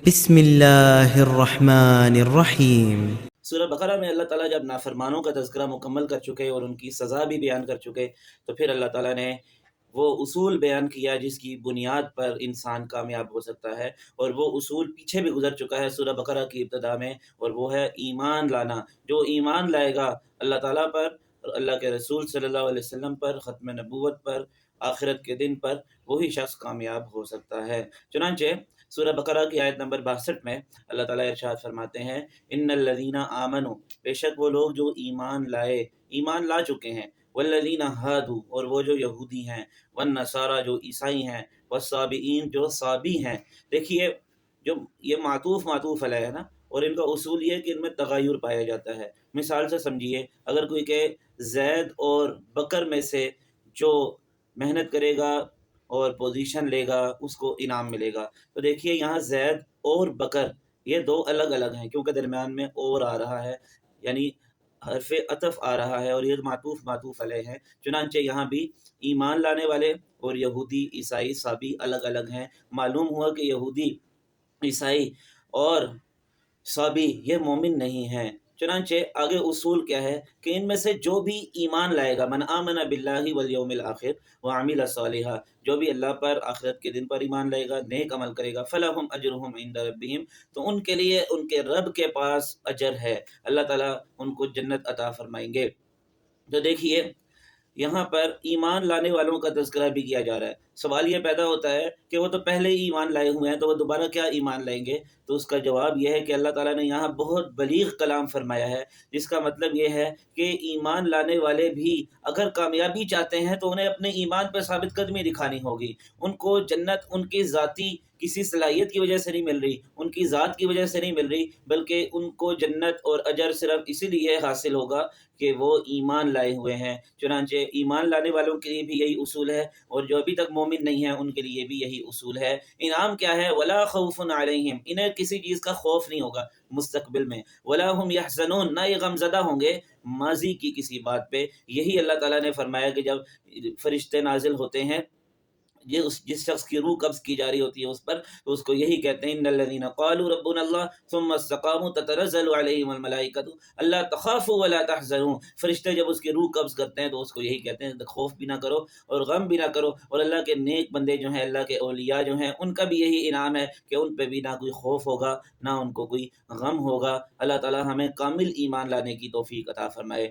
بسم اللہ الرحمن الرحیم۔ سورہ بقرہ میں اللہ تعالیٰ جب نافرمانوں کا تذکرہ مکمل کر چکے اور ان کی سزا بھی بیان کر چکے تو پھر اللہ تعالیٰ نے وہ اصول بیان کیا جس کی بنیاد پر انسان کامیاب ہو سکتا ہے، اور وہ اصول پیچھے بھی گزر چکا ہے سورہ بقرہ کی ابتدا میں، اور وہ ہے ایمان لانا۔ جو ایمان لائے گا اللہ تعالیٰ پر اور اللہ کے رسول صلی اللہ علیہ وسلم پر، ختم نبوت پر، آخرت کے دن پر، وہی شخص کامیاب ہو سکتا ہے۔ چنانچہ سورہ بقرہ کی آیت نمبر 62 میں اللہ تعالیٰ ارشاد فرماتے ہیں، ان الذین آمنوا، بے شک وہ لوگ جو ایمان لائے، ایمان لا چکے ہیں، والذین ہادوا، اور وہ جو یہودی ہیں، والنصارى جو عیسائی ہیں، والصابئین جو صابی ہیں۔ دیکھیے جو یہ معطوف علیہ ہے نا، اور ان کا اصول یہ ہے کہ ان میں تغیر پایا جاتا ہے۔ مثال سے سمجھیے، اگر کوئی کہ زید اور بکر میں سے جو محنت کرے گا اور پوزیشن لے گا اس کو انعام ملے گا، تو دیکھیے یہاں زید اور بکر یہ دو الگ الگ ہیں، کیونکہ درمیان میں اور آ رہا ہے، یعنی حرف عطف آ رہا ہے، اور یہ معطوف علیہ ہے۔ چنانچہ یہاں بھی ایمان لانے والے اور یہودی عیسائی صابی الگ الگ ہیں۔ معلوم ہوا کہ یہودی عیسائی اور صابی یہ مومن نہیں ہیں۔ چنانچہ آگے اصول کیا ہے کہ ان میں سے جو بھی ایمان لائے گا، من آمن باللہ والیوم الآخر وعمل صالحا، جو بھی اللہ پر، آخرت کے دن پر ایمان لائے گا، نیک عمل کرے گا، فلہم اجرہم عند ربہم، تو ان کے لیے ان کے رب کے پاس اجر ہے، اللہ تعالیٰ ان کو جنت عطا فرمائیں گے۔ تو دیکھیے یہاں پر ایمان لانے والوں کا تذکرہ بھی کیا جا رہا ہے۔ سوال یہ پیدا ہوتا ہے کہ وہ تو پہلے ہی ایمان لائے ہوئے ہیں، تو وہ دوبارہ کیا ایمان لائیں گے؟ تو اس کا جواب یہ ہے کہ اللہ تعالیٰ نے یہاں بہت بلیغ کلام فرمایا ہے، جس کا مطلب یہ ہے کہ ایمان لانے والے بھی اگر کامیابی چاہتے ہیں تو انہیں اپنے ایمان پر ثابت قدمی دکھانی ہوگی۔ ان کو جنت ان کی ذاتی کسی صلاحیت کی وجہ سے نہیں مل رہی، ان کی ذات کی وجہ سے نہیں مل رہی، بلکہ ان کو جنت اور اجر صرف اسی لیے حاصل ہوگا کہ وہ ایمان لائے ہوئے ہیں۔ چنانچہ ایمان لانے والوں کے لیے بھی یہی اصول ہے، اور جو ابھی تک مومن نہیں ہیں ان کے لیے بھی یہی اصول ہے۔ انعام کیا ہے؟ ولا خوف علیہم، انہیں کسی چیز کا خوف نہیں ہوگا مستقبل میں، ولا هم يحزنون، نہ یہ غم زدہ ہوں گے ماضی کی کسی بات پہ۔ یہی اللہ تعالیٰ نے فرمایا کہ جب فرشتے نازل ہوتے ہیں جس شخص کی روح قبض کی جا رہی ہوتی ہے اس پر، تو اس کو یہی کہتے ہیں، ان الذین قالوا ربنا اللہ ثم استقاموا تتنزل علیہم الملائکۃ الا تخافوا ولا تحزنوا۔ فرشتے جب اس کی روح قبض کرتے ہیں تو اس کو یہی کہتے ہیں خوف بھی نہ کرو اور غم بھی نہ کرو۔ اور اللہ کے نیک بندے جو ہیں، اللہ کے اولیاء جو ہیں، ان کا بھی یہی انعام ہے کہ ان پہ بھی نہ کوئی خوف ہوگا نہ ان کو کوئی غم ہوگا۔ اللہ تعالی ہمیں کامل ایمان لانے کی توفیق عطا فرمائے۔